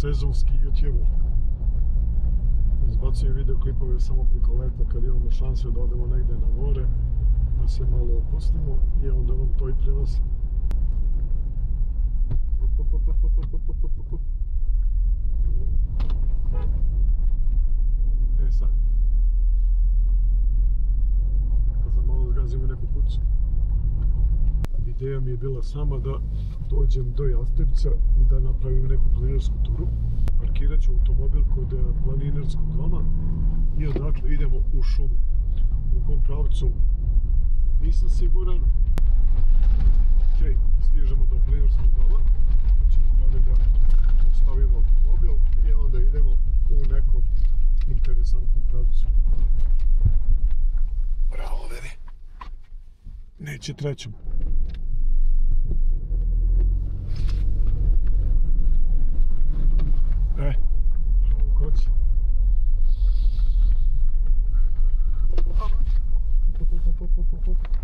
sezonski youtuber. Izbacujem videoklipove samo preko leta kad imamo šanse da odemo negdje na more, da se malo opustimo i onda vam to i prenosim. E sad, za malo zgazimo neku kuću. Ideja mi je bila sama da dođem do Jastrebca i da napravim neku planinarsku turu. Parkirat ću automobil kod planinarskog doma i odatle idemo u šumu. U kom pravcu nisam siguran. Ok, stižemo do planinarskog doma. Ćemo gore da ostavimo automobil i onda idemo u nekom interesantnom pravcu. Bravo, veri. Neće trećom. Bravo, koć.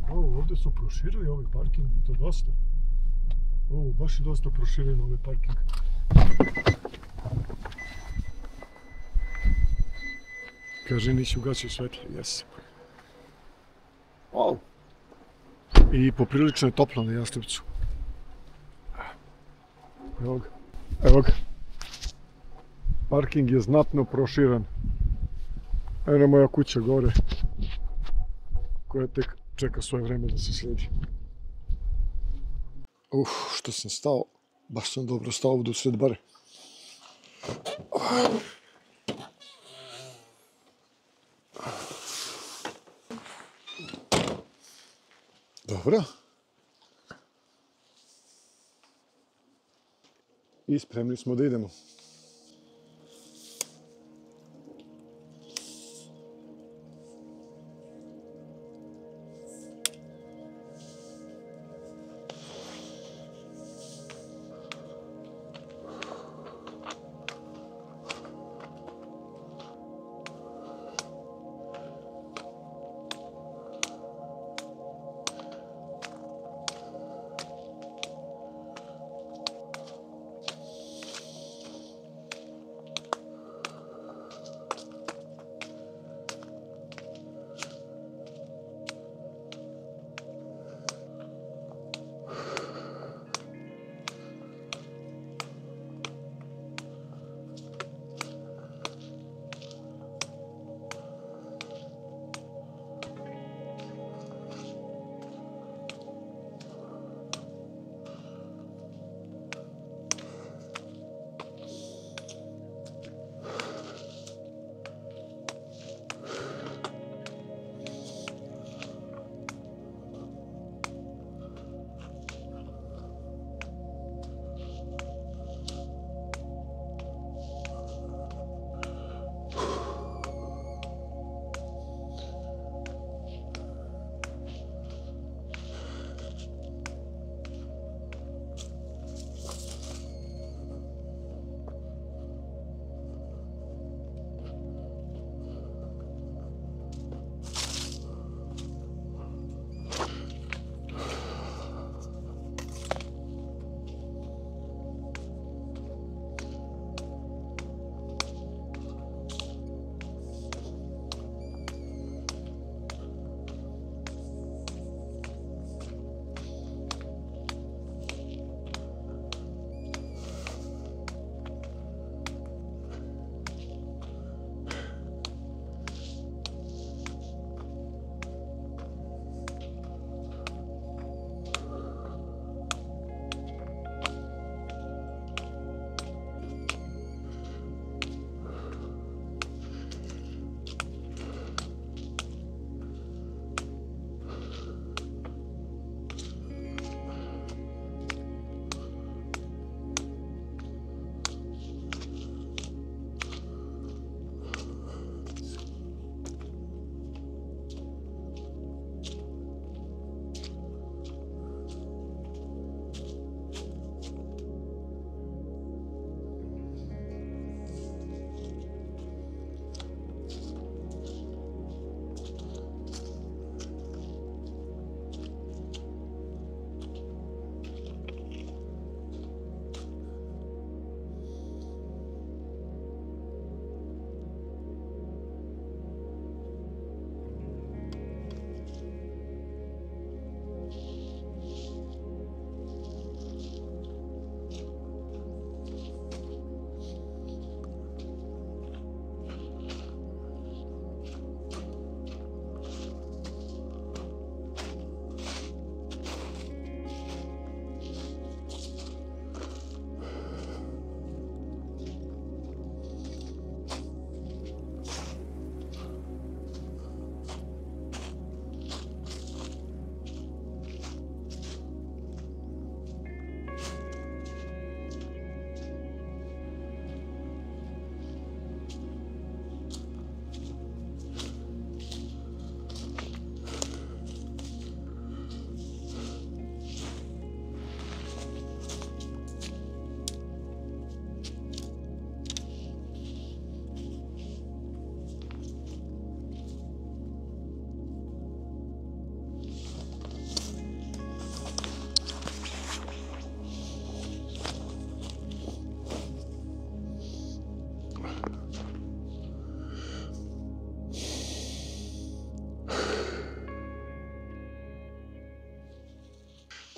Ovdje su proširili ovaj parking i to dosta. Baš je dosta proširen ovaj parking. Kaže, nisi ugasio svetlo, jesam. I poprilično je toplo na Jastrebcu. Evo ga. Parking je znatno proširen. Eno moja kuća gore, koja tek čeka svoje vreme da se sredi. Što sam stao, baš sam dobro stao ovdje u sred bare. Dobro. I spremni smo da idemo.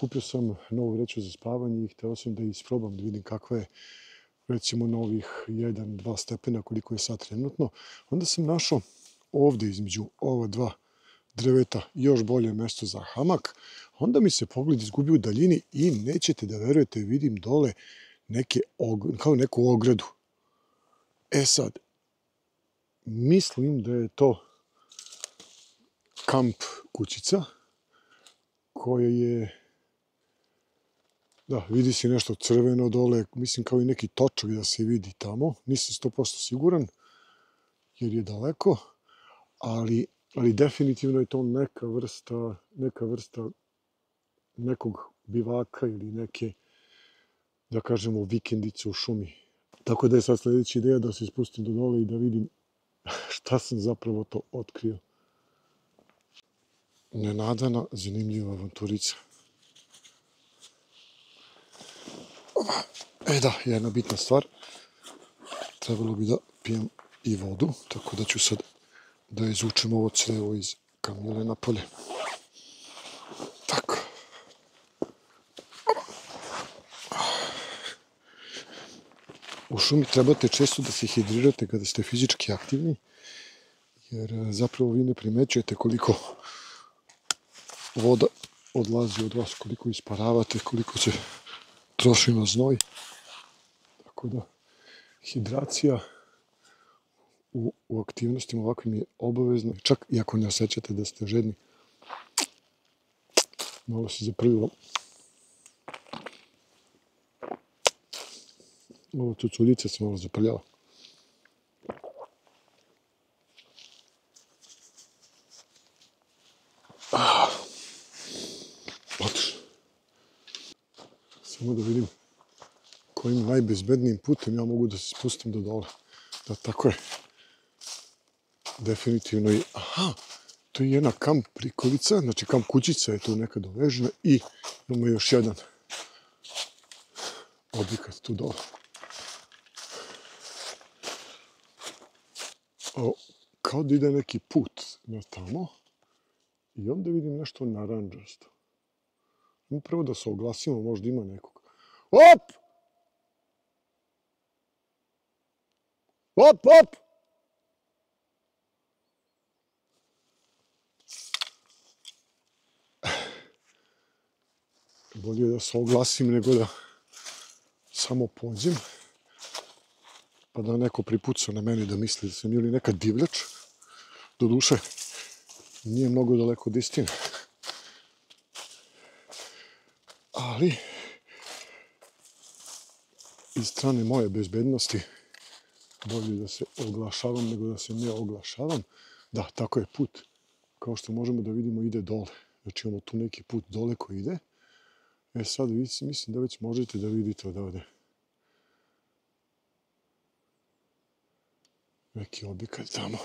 kupio sam novu vreću za spavanje i hteo sam da isprobam, da vidim kakva je, recimo, novih 1-2 stepena, koliko je sad trenutno. Onda sam našao ovde između ova dva drveta još bolje mesto za hamak. Onda mi se pogled izgubio u daljini i nećete da verujete, vidim dole kao neku ogradu. E sad, mislim da je to kamp kućica koja je, da, vidi se nešto crveno dole, mislim kao i neki točak da se vidi tamo. Nisam 100% siguran jer je daleko, ali definitivno je to neka vrsta nekog bivaka ili neke, da kažemo, vikendice u šumi. Tako da je sad sljedeća ideja da se spustim do dole i da vidim šta sam zapravo to otkrio. Nenadana, zanimljiva avanturica. Da, jedna bitna stvar. Trebalo bi da pijem i vodu, tako da ću sad da izvučem ovo crevo iz kamile napolje. Tako. U šumi trebate često da se hidrirate kada ste fizički aktivni, jer zapravo vi ne primećujete koliko voda odlazi od vas, koliko isparavate, koliko se troši na znoj. Tako da, hidracija u aktivnostima ovakvim je obavezna, čak i ako ne osjećate da ste žedni. Malo se zaprljilo. Ovo cuculjica se malo zaprljava. Otišlo. Samo da vidim kojim najbezbednijim putem ja mogu da se spustim do dole. Da, tako je. Definitivno je. Aha, to je jedna kamp prikolica, znači kamp kućica je tu nekad dovežena i imamo još jedan objekat tu dole. Kao da ide neki put na tamo i onda vidim nešto naranđasto. Prvo da se oglasimo, možda ima nekog. Op! Op, op! Bolje da se oglasim nego da samo pođem, pa da neko pripuca na mene da misli da sam ili neka divljač. Doduše, nije mnogo daleko od istine. Ali, iz strane moje bezbednosti, bolje da se oglašavam nego da se ne oglašavam. Da, tako je put. Kao što možemo da vidimo, ide dole. Znači imamo tu neki put dole koji ide. Sad mislim da već možete da vidite odavde neki objekat tamo.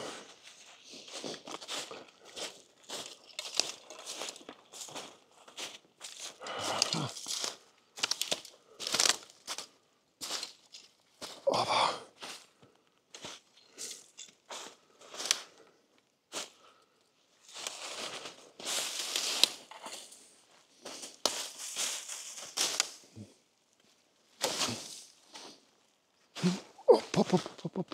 Op.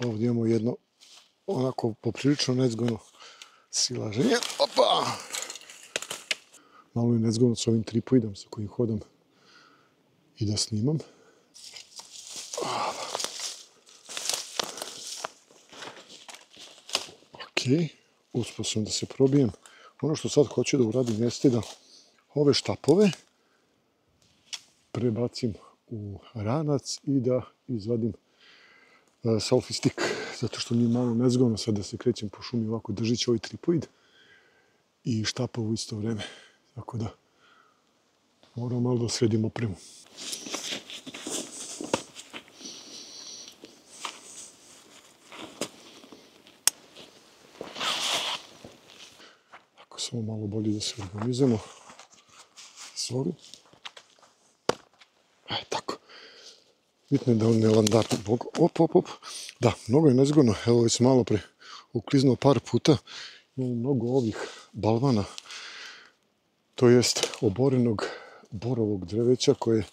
Ovdje imamo jedno onako poprilično nezgodno silaženje. Opa! Malo je nezgodno s ovim tripoidom sa kojim hodam i da snimam. Ok, uspio sam da se probijem. Ono što sad hoću da uradim jeste da ove štapove prebacim u ranac i da izvadim selfie stick, zato što mi je malo nezgodno sad da se krećem po šumi ovako držeći ovaj tripoid i štapov u isto vreme. Tako da moram malo da sredim opremu. Ako samo malo bolje da se organizujemo. Sorry. Tako. Bitno je da on ne landarne. Op. Da, mnogo je nezgodno. Evo već sam malo pre ukliznuo par puta. Imamo mnogo ovih balvana. To jest oborenog borovog drveća koje je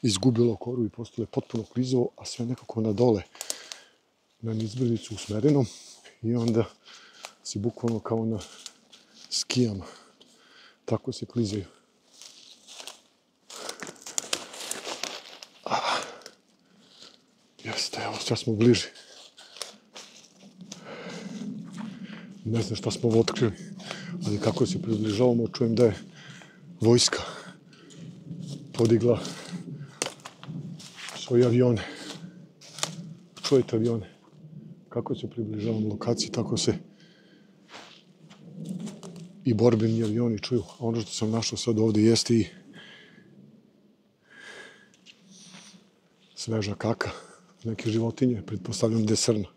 izgubilo koru i postalo potpuno klizavo, a sve nekako na dole na nizbrdicu usmereno i onda si bukvalno kao na skijama. Tako se klizaju. Jeste, evo sad smo bliži. Ne znam šta smo otkrili, ali kako se približavamo čujem da je vojska podigla svoje avione. Čujete avione? Kako se približavamo lokaciji, tako se i borbeni avioni čuju. A ono što sam našao sad ovdje jeste i sveža kaka neke životinje, pretpostavljam da je srna.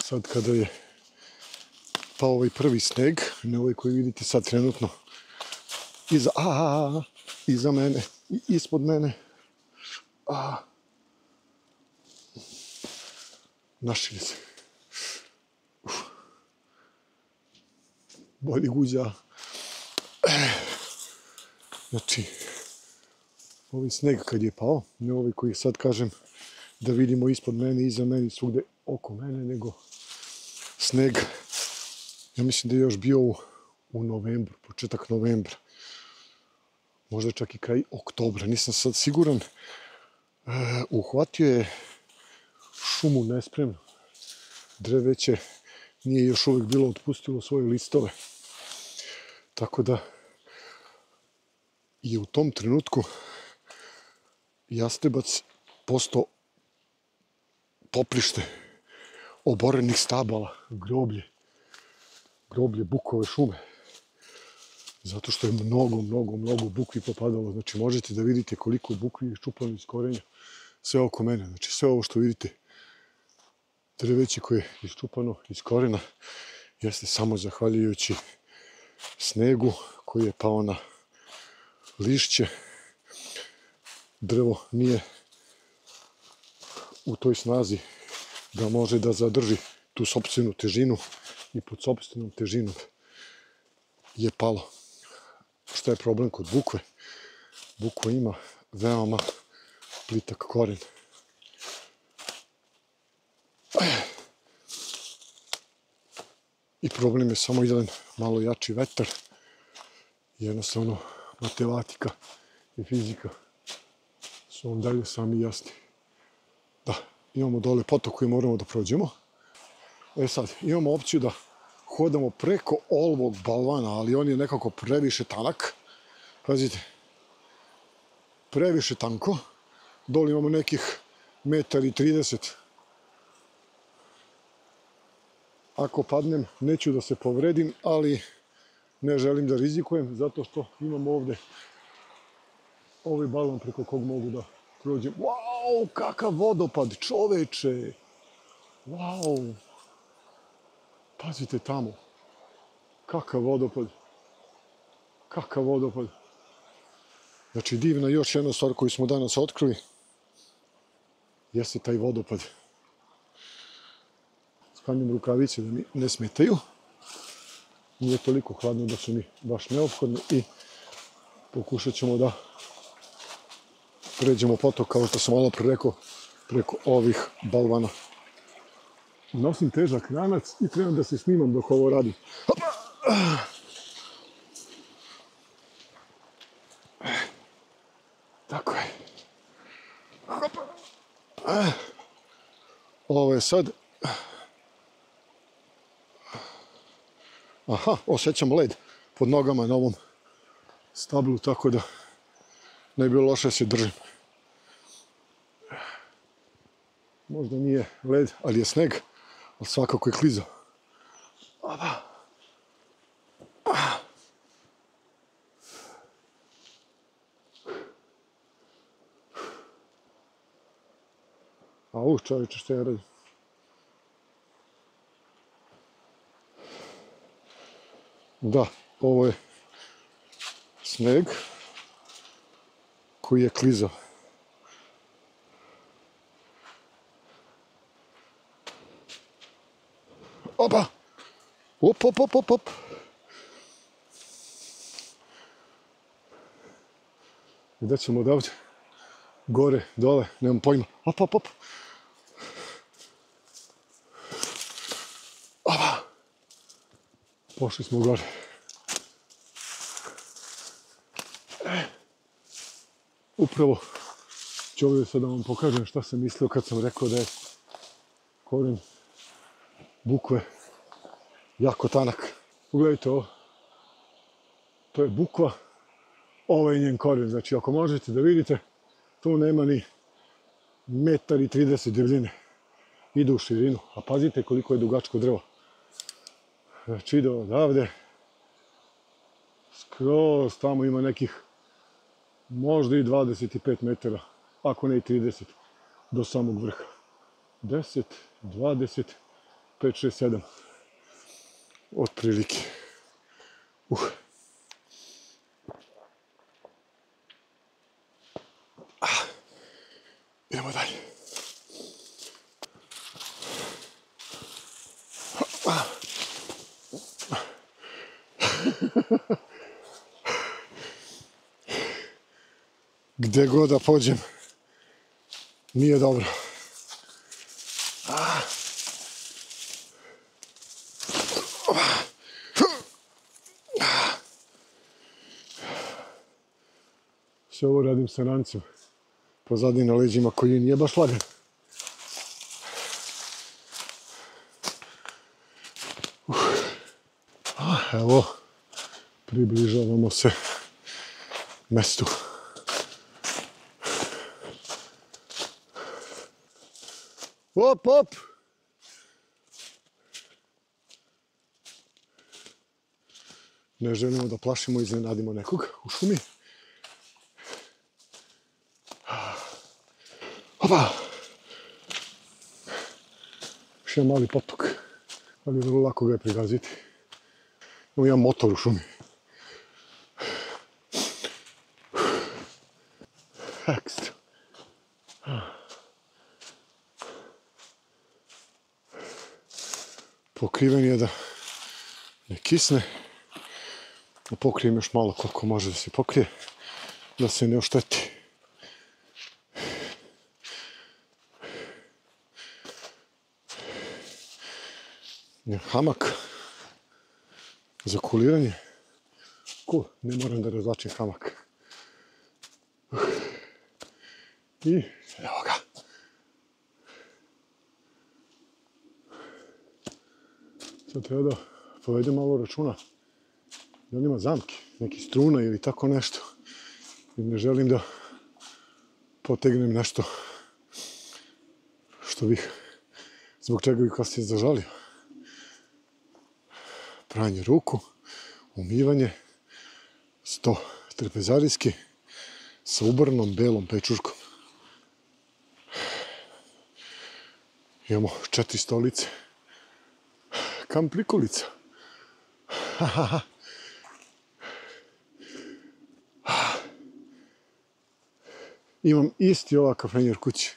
Sad kada je pao ovaj prvi sneg, ne ovaj koji vidite sad trenutno iza mene i ispod mene, našli se. Bolji guđa. Znači, ovaj sneg kad je pao, ne ovaj koji sad kažem da vidimo ispod mene, iza mene, svugde oko mene, nego sneg, ja mislim da je još bio u novembru, početak novembra. Možda čak i kraj oktobra, nisam sad siguran. Uhvatio je šumu nespremno. Drveće nije još uvijek bilo otpustilo svoje listove. Tako da je u tom trenutku Jastrebac postao poprište oborenih stabala, groblje bukove šume. Zato što je mnogo bukvi popadalo. Znači možete da vidite koliko bukvi je iščupano iz korenja sve oko mene. Znači sve ovo što vidite, drveće koje je iščupano iz korena, jeste samo zahvaljujući snegu koji je pao na lišće. Drvo nije u toj snazi da može da zadrži tu sopstvenu težinu i pod sopstvenom težinom je palo. Šta je problem kod bukve? Bukva ima veoma plitak koren. I problem je samo jedan malo jači vetar. Jednostavno matematika i fizika su vam dalje sami jasni. Da, imamo dole potok koji moramo da prođemo. Sad, imamo opciju da hodamo preko ovog balvana, ali on je nekako previše tanak. Pazite, previše tanko. Dole imamo nekih 1,30 m. Ako padnem, neću da se povredim, ali ne želim da rizikujem, zato što imam ovdje ovaj balon preko kog mogu da prođem. Wow, kakav vodopad, čoveče! Wow! Pazite tamo. Kakav vodopad. Kakav vodopad. Znači, divna još jedna stvar koju smo danas otkrili jeste taj vodopad. Sklanjam rukavice da mi ne smetaju. Nije toliko hladno da su mi baš neophodne i pokušat ćemo da pređemo potok, kao što sam malo pre rekao, preko ovih balvana. Nosim težak ranac i trebam da se snimam dok ovo radim. Tako je. Ovo je sad... osjećam led pod nogama na ovom stablu, tako da ne bi bilo loše da se držim. Možda nije led, ali je sneg, ali svakako je klizao. Čovječe, što ja radim? Da, ovo je sneg koji je klizao. Opa! Op. Gdje ćemo odavde? Gore, dole, nemam pojma. Op. Opa! Pošli smo gore. Upravo ću ovdje sad da vam pokažem šta sam mislio kad sam rekao da je korijen bukve jako tanak. Pogledajte ovo. To je bukva. Ovo je njen korijen. Znači, ako možete da vidite, tu nema ni 1,30 m debljine. Ide u širinu. A pazite koliko je dugačko drvo. Znači, ide odavde. Skroz tamo ima nekih možda i 25 metara, ako ne i 30, do samog vrha. 10, 20, 5, 6, 7. Otprilike. Idemo dalje. Gdje god da pođem, nije dobro. Sve ovo radim sa rancem pozadi na leđima koji nije baš lagan. Evo, približavamo se mestu. Op! Ne želimo da plašimo i iznenadimo nekog u šumi. Opa! Još jedan mali potok, ali je vrlo lako ga je pregaziti. Imamo jedan motor u šumi. Ekstra. Pokriven je da ne kisne. Pokrijem još malo koliko može da se pokrije, da se ne ošteti. Hamak za kuliranje. Cool, ne moram da razlačim hamak. I evo ga. Sad treba da povedem malo računa da nema zamke, neki struna ili tako nešto. I ne želim da potegnem nešto što bih, zbog čega bih kasnije zažalio. Pranje ruku, umivanje, 100 trpezarijski sa ubornom belom pečurkom. Imamo 4 stolice. Kam prikolica. Imam isti ovak kafenjer kući.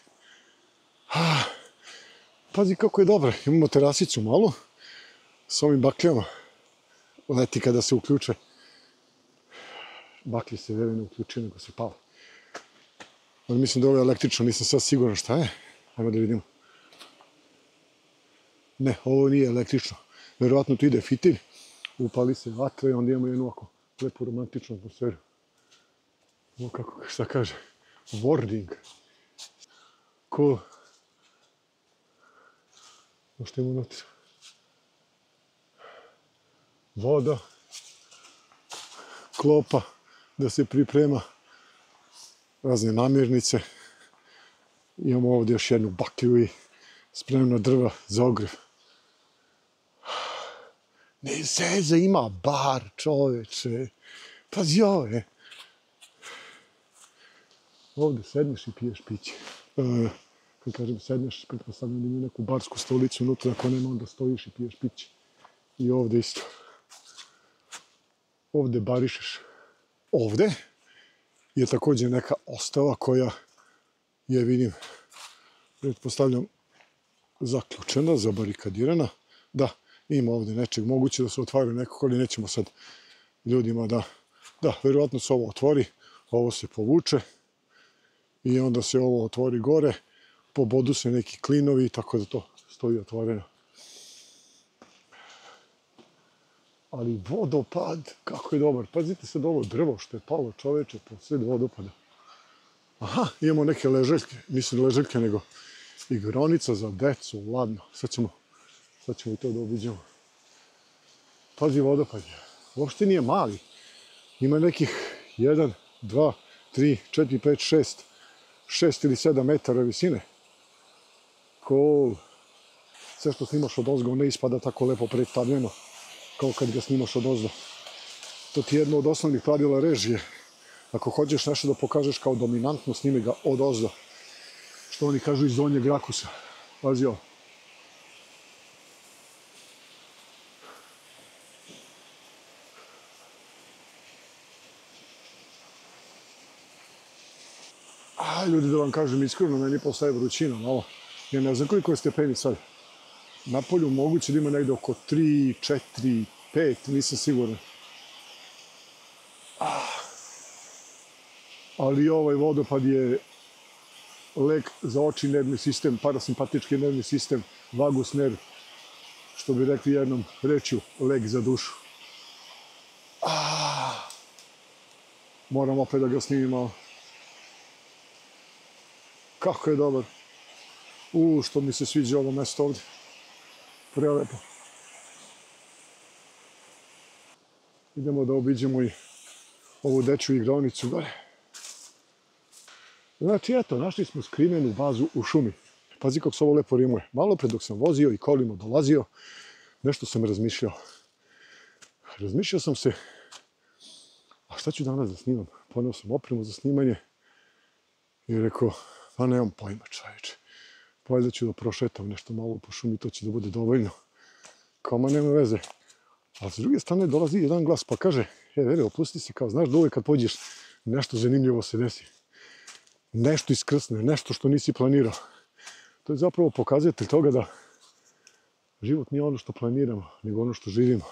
Pazi kako je dobro. Imamo terasicu malu s ovim bakljama. Leti kada se uključe. Baklje se vele ne uključuje, nego se pala. Ali mislim da ovo je električno, nisam sad siguran šta je. Ajmo da vidimo. Ne, ovo nije električno. Vjerovatno tu ide fitilj, upali se vatra i onda imamo jednu ovako lepu romantičnu atmosferu. Ovo kako, šta kaže? Wording. Cool. Ovo što ima unutra. Voda. Klopa da se priprema. Razne namirnice. Imamo ovdje još jednu baklju i spremna drva za ogrev. Ne zeze, ima bar, čoveče. Pazi ove. Ovdje sedneš i piješ piće. Kad kažem sedneš, pretpostavljam da ima neku barsku stolicu unutra, ako nema onda stojiš i piješ piće. I ovde isto. Ovde barišeš. Ovde je također neka ostava koja je, vidim, pretpostavljam, zaključena, zabarikadirana. Da, ima ovde nečeg, moguće da se otvaraju nekako, ali nećemo sad ljudima da... Da, verovatno se ovo otvori, ovo se povuče i onda se ovo otvori gore, pobodu se neki klinovi, tako da to stoji otvoreno. Ali vodopad, kako je dobar. Pazite sad ovo drvo što je palo, čoveče, po sred vodopada. Aha, imamo neke leželjke, mislim leželjke nego igraonica za decu, ladno. Sad ćemo i to da obiđemo. Pazi, vodopad je. Uopšte nije mali. Ima nekih 1, 2, 3, 4, 5, 6 ili 7 metara visine. Cool. Sve što snimaš od ozgo ne ispada tako lepo predstavljeno kao kad ga snimaš od ozdo. To ti je jedno od osnovnih pravila režije. Ako hoćeš nešto da pokažeš kao dominantno, snimi ga od ozdo. Što oni kažu iz donjeg rakusa. Pazi ovo. Ljudi, da vam kažem iskreno, meni postaje vrućina malo. Ja ne znam koliko je stepeni sad. Napolju moguće da ima negde oko 3, 4, 5, nisam siguran. Ali ovaj vodopad je lek za oči, nervni sistem, parasimpatički nervni sistem, vagus nerv, što bi rekli jednom rečju, lek za dušu. Moram opet da ga snimim malo. Kako je dobar. Što mi se sviđa ovo mesto ovdje. Prelepo. Idemo da obiđemo i ovu dečju igraonicu gore. Znači, eto, našli smo skrivenu bazu u šumi. Pazi kako se ovo lepo rimuje. Malo pre dok sam vozio i kolima dolazio, nešto sam razmišljao. Razmišljao sam se, a šta ću danas da snimam? Poneo sam opremu za snimanje i rekao, pa nemam pojma, čoveče. Valjda ću da prošetam nešto malo po šumi, to će da bude dovoljno. Kao, ma nema veze. A s druge strane dolazi jedan glas pa kaže, Vere, opusti se, kao, znaš da uvek kad pođeš nešto zanimljivo se desi. Nešto iskrsne, nešto što nisi planirao. To je zapravo pokazatelj toga da život nije ono što planiramo, nego ono što živimo.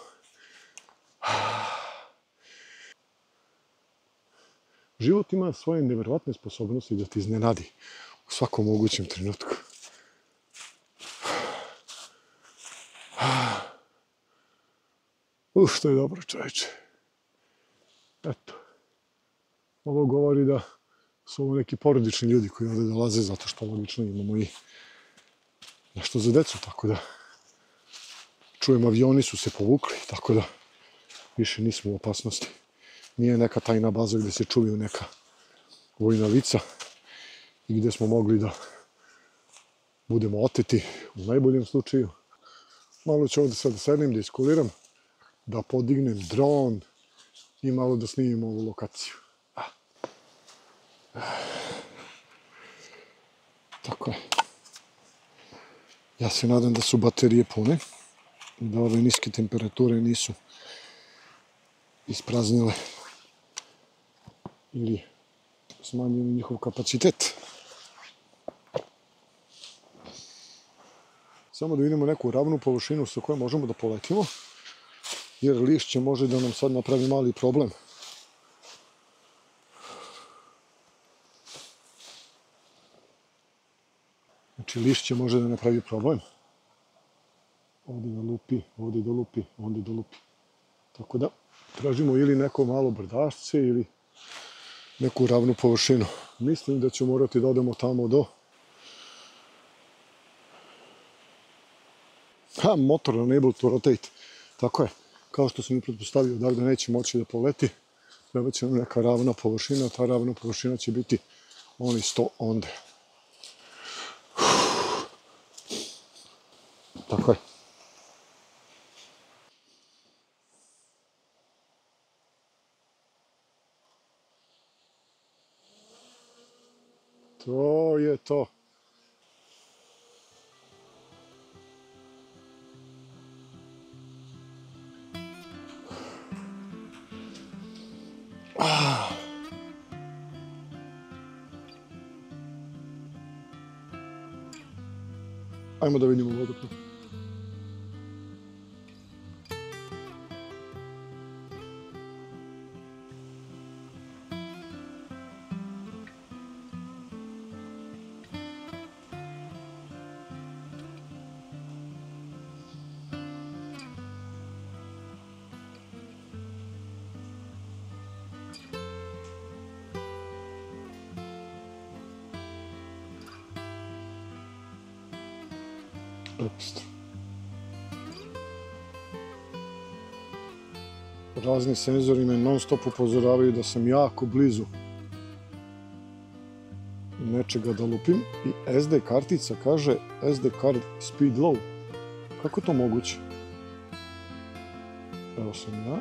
Život ima svoje neverovatne sposobnosti da ti iznenadi u svakom mogućem trenutku. Što je dobro, čoveče. Eto. Ovo govori da su ovo neki porodični ljudi koji ovdje dolaze, zato što logično imamo i nešto za decu, tako da čujem, avioni su se povukli, tako da više nismo u opasnosti. Nije neka tajna baza gdje se čuju neka vojna lica i gdje smo mogli da budemo oteti u najboljem slučaju. Malo ću ovdje sad da sednem, da iskuliram, da podignem dron i malo da snimim ovu lokaciju. Tako je. Ja se nadam da su baterije pune i da ove niske temperature nisu ispraznile ili smanjili njihov kapacitet. Samo da vidimo neku ravnu površinu sa kojom možemo da poletimo, jer lišće može da nam sad napravi mali problem. Znači, lišće može da napravi problem. Ovdje da lupi, ovdje da lupi, ovdje da lupi. Tako da, tražimo ili neko malo brdašce ili neku ravnu površinu. Mislim da ću morati da odemo tamo do... motor unable to rotate. Tako je. Kao što sam i pretpostavio, odavde neće moći da poleti. Treba će nam neka ravna površina. Ta ravna površina će biti oni 100 onde. Tako je. To je to. Ajmo da vidimo vodopad. Ekstra. Razni senzori me non stop upozoravaju da sam jako blizu nečega da lupim i SD kartica kaže SD card speed low. Kako je to moguće? Evo sam ja.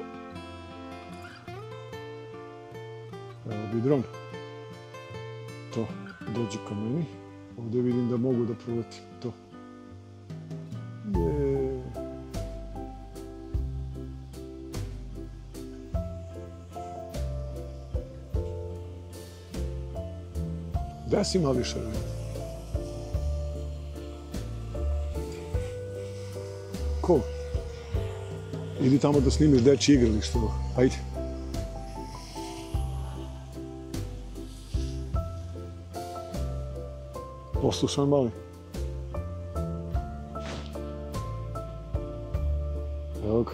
Evo bi dron. To, dođi ka meni. Ovdje vidim da mogu da proletim to. Gdje si mali šarvi? Ko? Idi tamo da snimiš dečje igralište. Ajde. Poslušaj mali. Evo ga.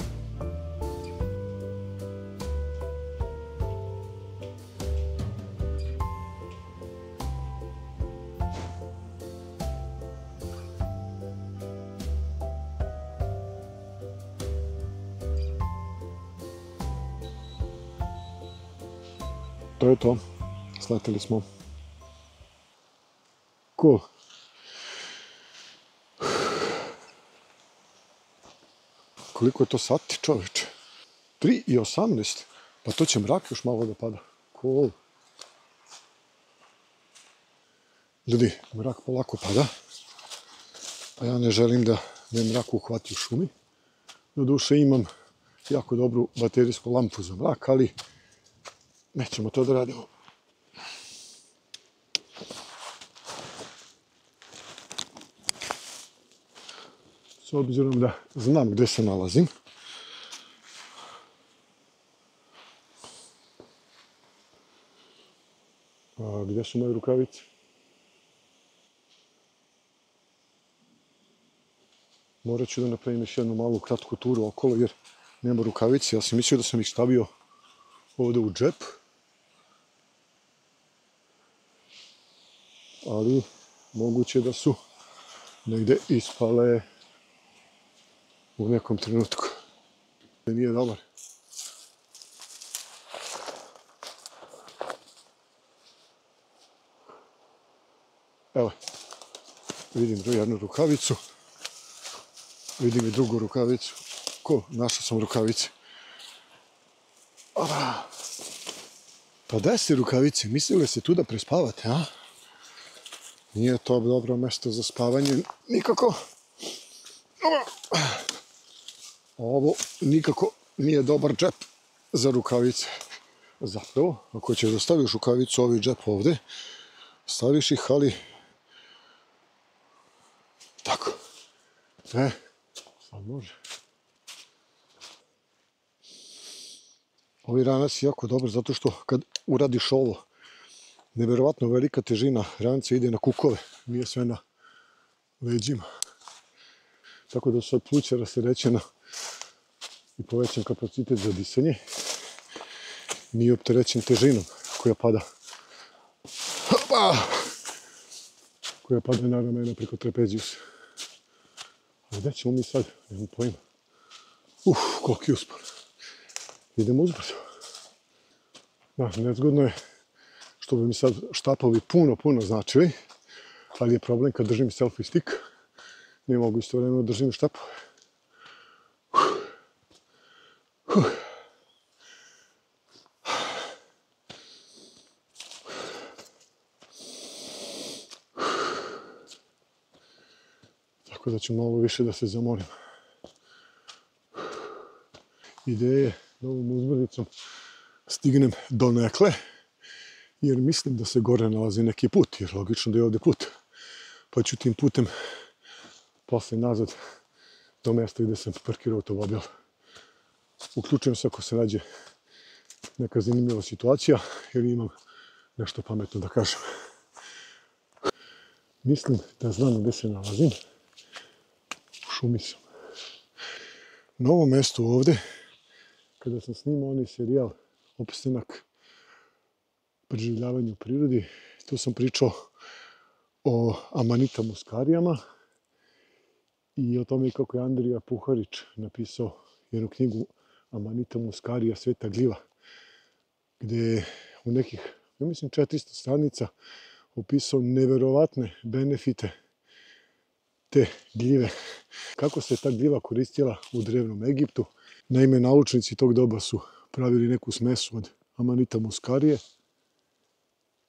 To je to. Sleteli smo. Cool. Koliko je to sati, čoveče? 3:18. Pa to će mrak još malo da pada. Cool. Ljudi, mrak polako pada. A ja ne želim da me mrak uhvati u šumi. Doduše imam jako dobru baterijsku lampu za mrak, ali nećemo to da radimo. S obzirom da znam gdje se nalazim. A gdje su moje rukavice? Morat ću da napravim još jednu malu kratku turu okolo jer nema rukavice. Ja sam mislio da sam ih stavio ovdje u džep. Ali moguće da su negdje ispale u nekom trenutku. Nije dobar. Evo, vidim jednu rukavicu. Vidim i drugu rukavicu. Ko? Našao sam rukavice. Pa gdje ste rukavice? Mislili ste tu da prespavate, a? Nije to dobro mjesto za spavanje. Nikako. Ovo nikako nije dobar džep za rukavice. Zapravo, ako ćeš da staviš rukavicu ovaj džep ovdje, staviš ih, ali tako. Sad može. Ovaj ranac je jako dobar zato što kad uradiš ovo, nevjerovatno velika težina ranca ide na kukove, nije sve na leđima. Tako da su sad pluća rasterećena i povećan kapacitet za disanje. Nije opterećen težinom koja pada. Koja pada na ramena preko trapezijusa. A gdje ćemo mi sad? Nemam pojma. Koliki uspon. Idemo uzbrdo. Da, nezgodno je što bi mi sad štapovi puno značili, ali je problem kad držim selfie stick. Ne mogu istovremeno držim štapove. Tako da ću malo više da se zamorim. Ideje novom uzbrdicom stignem donekle, jer mislim da se gore nalazi neki put, jer logično da je ovdje put. Pa ću tim putem posle nazad do mjesta gdje sam parkirao automobil. Uključujem se ako se nađe neka zanimljiva situacija ili imam nešto pametno da kažem. Mislim da znam gdje se nalazim. U šumi sam. Na ovom mjestu ovdje, kada sam snimao onaj serijal Opstanak preživljavanja u prirodi, tu sam pričao o Amanita muscarijama i o tome kako je Andrija Puharić napisao jednu knjigu Amanita muscarija, Sveta gljiva, gdje je u nekih, ja mislim, 400 stranica opisao neverovatne benefite te gljive. Kako se ta gljiva koristila u drevnom Egiptu. Naime, naučnici tog doba su pravili neku smesu od Amanita muscarije.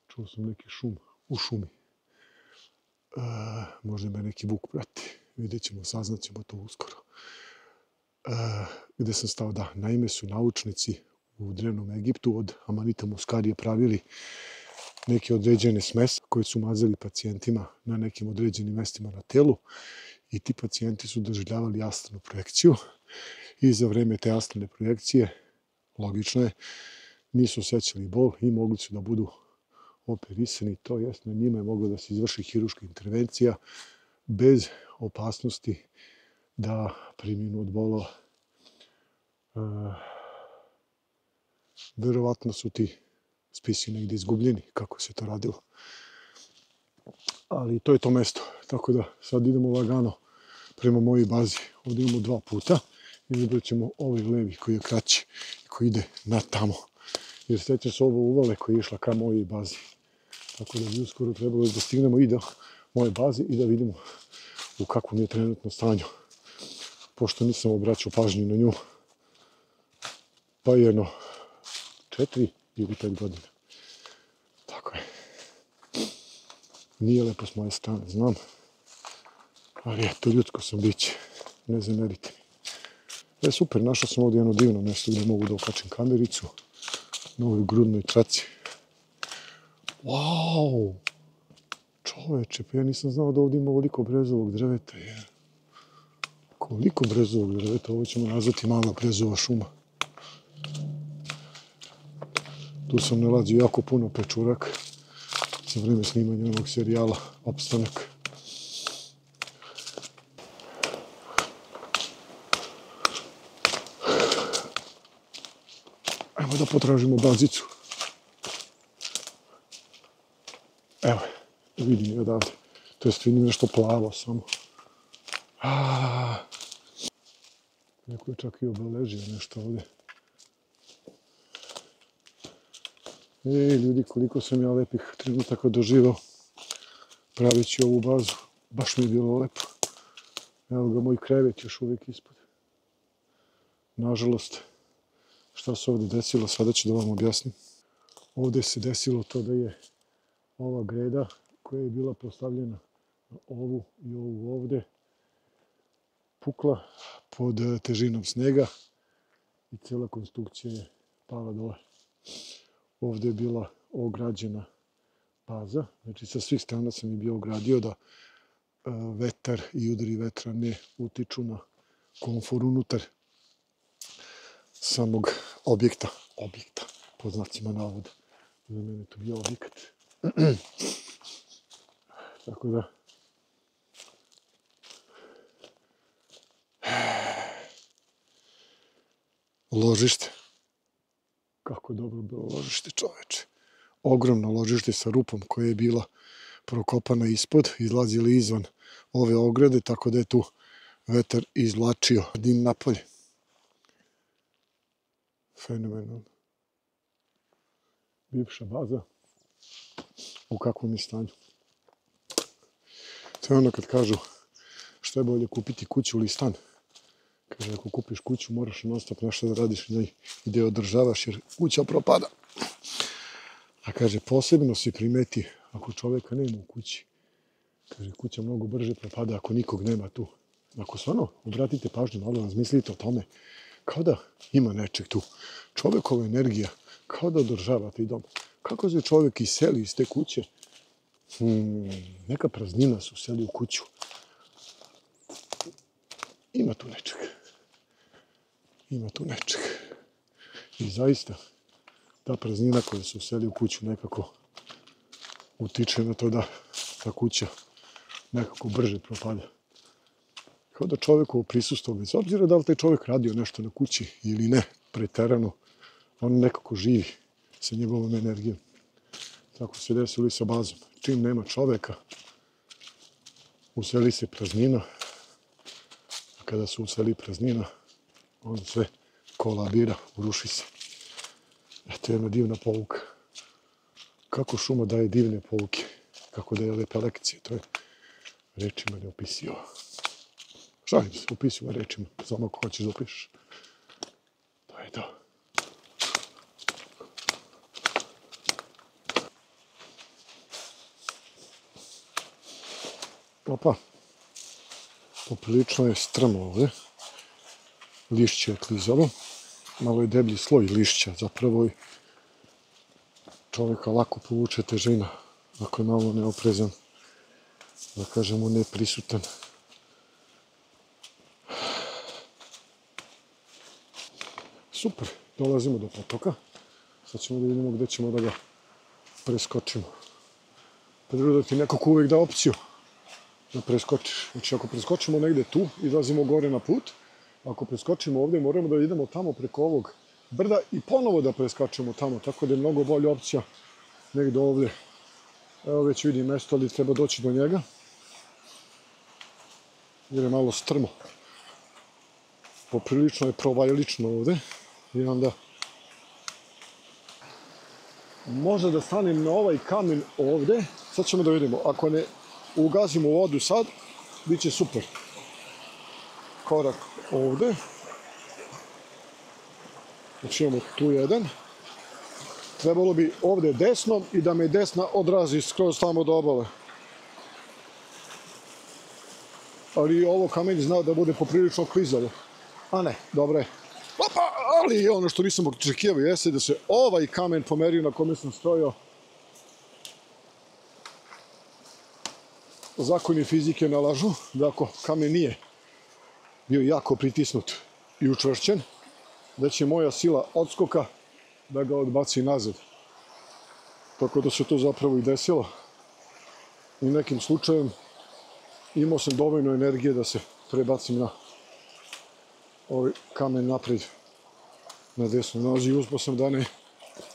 Čuo sam neki šum u šumi. Možda me neki vuk prati. Vidjet ćemo, saznaćemo to uskoro. Gdje sam stao, da, naime su naučnici u drevnom Egiptu od Amanita muscarije pravili neke određene smese koje su mazali pacijentima na nekim određenim mjestima na telu i ti pacijenti su doživljavali astralnu projekciju i za vrijeme te astralne projekcije, logično je, nisu osjećali bol i mogli su da budu operisani, to jest na njima je mogla da se izvrši hirurška intervencija bez opasnosti da preminu od bolova. Verovatno su ti spisi negdje izgubljeni, kako se to radilo. Ali to je to mjesto. Tako da sad idemo lagano prema mojoj bazi. Ovdje imamo 2 puta. Izabrat ćemo ovaj levi koji je kraći i koji ide na tamo. Jer sjećam se ovo uvale koja je išla ka mojoj bazi. Tako da bi uskoro trebalo da stignemo i do moje baze i da vidimo u kakvom je trenutno stanju. Pošto nisam obraćao pažnju na nju. Pa jedno 4 ili 5 godina. Tako je. Nije lepo s moje strane, znam. Ali eto, ljudsko sam biće. Ne zamerite mi. Super, našao sam ovdje jedno divno mjesto gdje mogu da okačim kamericu. Na ovoj grudnoj traci. Wow! Čoveče, pa ja nisam znao da ovdje ima ovoliko brezovog drveta. Koliko brezovog drveta, ovo ćemo nazvati mala brezova šuma. Tu sam nalazio jako puno pečuraka za vrijeme snimanja ovog serijala Opstanak. Ajmo da potražimo bazicu. Evo, vidim je odavde. To jest vidim nešto plavo samo. Neko je čak i obeležio nešto ovdje. Ljudi, koliko sam ja lepih trenutaka doživao pravići ovu bazu. Baš mi je bilo lepo. Evo ga, moj krevet još uvijek ispod. Nažalost, šta se ovdje desilo, sada ću da vam objasnim. Ovdje se desilo to da je ova greda koja je bila postavljena na ovu i ovu ovdje pukla pod težinom snega i cijela konstrukcija je pala dole. Ovdje je bila ograđena baza, znači sa svih strana sam je bio ogradio da vetar i udari vetra ne utiču na komfor unutar samog objekta, pod znacima navoda. Za mene je to bio objekat. Tako da ložište. Kako dobro bilo ložište, čoveče. Ogromno ložište sa rupom koja je bila prokopana ispod, izlazila izvan ove ograde, tako da je tu vetar izvlačio dim napolje. Fenomenalno. Bivša baza. U kakvom je stanju. To je ono kad kažu što je bolje kupiti kuću ili stan. Kaže, ako kupiš kuću, moraš non stop nešto da radiš i da je održavaš, jer kuća propada. A kaže, posebno se primeti ako čovjeka nema u kući. Kaže, kuća mnogo brže propada ako nikog nema tu. Ako stvarno obratite pažnju, malo razmislite o tome. Kao da ima nečeg tu. Čovjekova energija, kao da održava taj dom. Kako se čovjek iseli iz te kuće? Neka praznina se useli u kuću. Ima tu nečeg. Ima tu nečeg. I zaista, ta praznina koja se useli u kuću nekako utiče na to da ta kuća nekako brže propada. Kao da čovjekovo prisustvo, bez obzira da li taj čovjek radio nešto na kući ili ne, preterano, on nekako živi sa njegovom energijom. Tako se desilo i sa bazom. Čim nema čovjeka, useli se praznina. A kada se useli praznina, on sve kolabira, uruši se. To je jedna divna pouka. Kako šuma daje divne pouke, kako daje lepe lekcije, to je rečima ne opisivo. Šalim se, opisivo rečima, samo ako hoćeš da opišeš. To je to. Opa, poprilično je strmo ovdje. Lišće je klizavo. Malo je deblji sloj lišća, zapravo i čovjeka lako povuče težina, ako je malo neoprezan, da kažemo neprisutan. Super, dolazimo do potoka. Sad ćemo da vidimo gdje ćemo da ga preskočimo. Priroda ti nekako uvijek da opciju da preskočiš. Znači ako preskočimo negdje tu, izlazimo gore na put. Ako preskočimo ovdje, moramo da idemo tamo preko ovog brda i ponovo da preskačemo tamo. Tako da je mnogo bolja opcija negdje ovdje. Evo već vidim mjesto, ali treba doći do njega. Jer je malo strmo. Poprilično je provajlično ovdje. I onda možda da stanem na ovaj kamen ovdje. Sad ćemo da vidimo. Ako ne ugazimo vodu sad, bit će super. Korak ovdje. Znači imamo tu jedan. Trebalo bi ovdje desnom i da me desna odrazi skroz tamo do obale. Ali ovo kamen zna da bude poprilično klizavo. A ne, dobro je. Opa, ali ono što nisam očekivao jeste da se ovaj kamen pomerio na kome sam stojao. Zakoni fizike nalažu da ako kamen nije bio jako pritisnut i učvršćen, da će moja sila odskoka da ga odbaci nazad. Tako da se to zapravo i desilo. I nekim slučajem imao sam dovoljno energije da se prebacim na ovaj kamen napred na desnu nozi i uspio sam da ne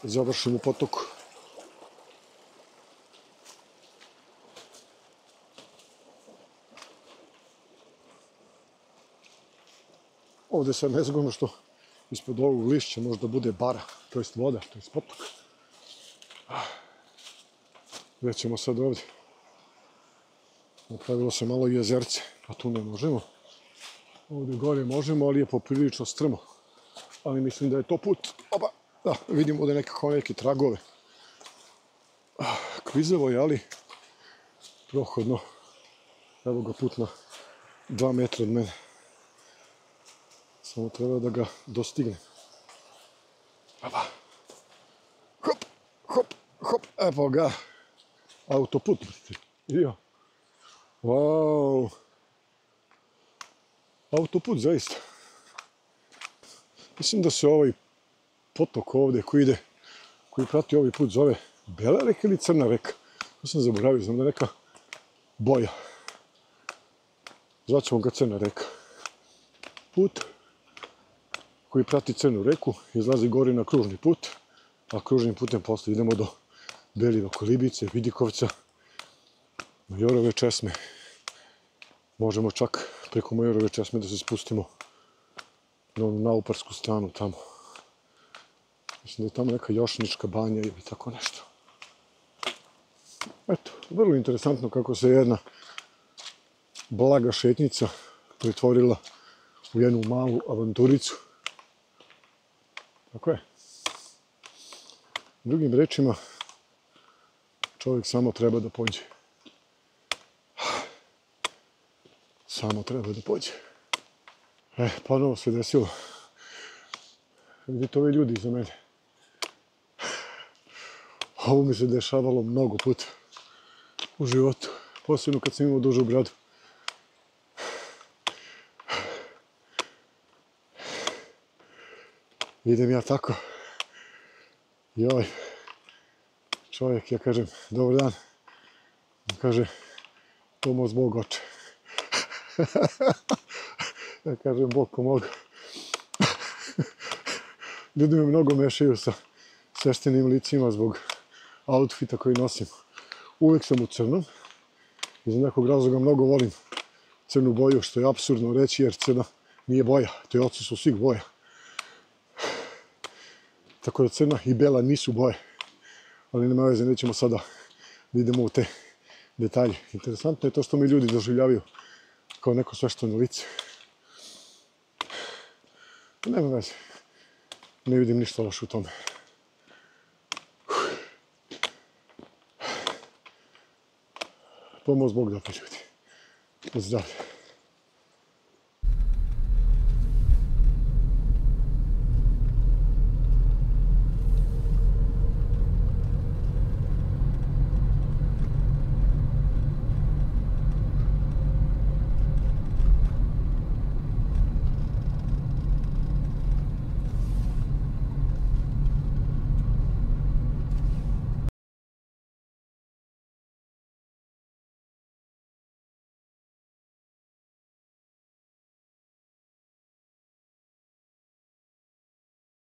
završim u potoku. Ovdje se nezgodno što ispod ovog lišća možda bude bara, to jest voda, to jest potok. Gdje ćemo sad ovdje? Napravilo se malo jezerce, a tu ne možemo. Ovdje gore možemo, ali je poprilično strmo. Ali mislim da je to put. Opa, da, vidimo ovdje nekako neke tragove. Klizavo je, ali prohodno. Evo ga put na 2 metra od mene. Samo treba da ga dostignem. Opa. Hop, hop, hop, evo ga. Autoput. Vidio? Wow. Autoput, zaista. Mislim da se ovaj potok ovdje koji prati ovaj put zove Bela reka ili Crna reka. To sam zaboravio, znam da je neka boja. Zvaćemo ga Crna reka. Put koji prati Crnu reku izlazi gore na kružni put, a kružnim putem posle idemo do Beliva Kolibice, Vidikovca, Majorove česme. Možemo čak preko Majorove česme da se spustimo na Nauparsku stranu tamo. Mislim da je tamo neka Jošnička banja ili tako nešto. Eto, vrlo interesantno kako se jedna blaga šetnica pretvorila u jednu malu avanturicu. Tako je. Drugim rečima, čovjek samo treba da pođe. Samo treba da pođe. Ponovo se desilo Vidite ove ljudi iza mene. Ovo mi se dešavalo mnogo puta u životu. Posebno kad sam imao dužu bradu. Idem ja tako. Joj. Čovjek, ja kažem, dobar dan. Kaže, pomoz Bog oče. Ja kažem, Bog pomoga. Ljudi me mnogo mešaju sa sveštenim licima zbog outfita koji nosim. Uvijek sam u crnom. Iz nekog razloga mnogo volim crnu boju, što je apsurdno reći jer crna nije boja. To je odsustvo svih boja. Tako da crna i bela nisu boje. Ali nema veze, nećemo sada da idemo u te detalje. Interesantno je to što mi ljudi doživljavaju kao neko svešteno lice. Nema veze. Ne vidim ništa loše u tome. Pomoz Bog da pa ljudi. Zdravlje.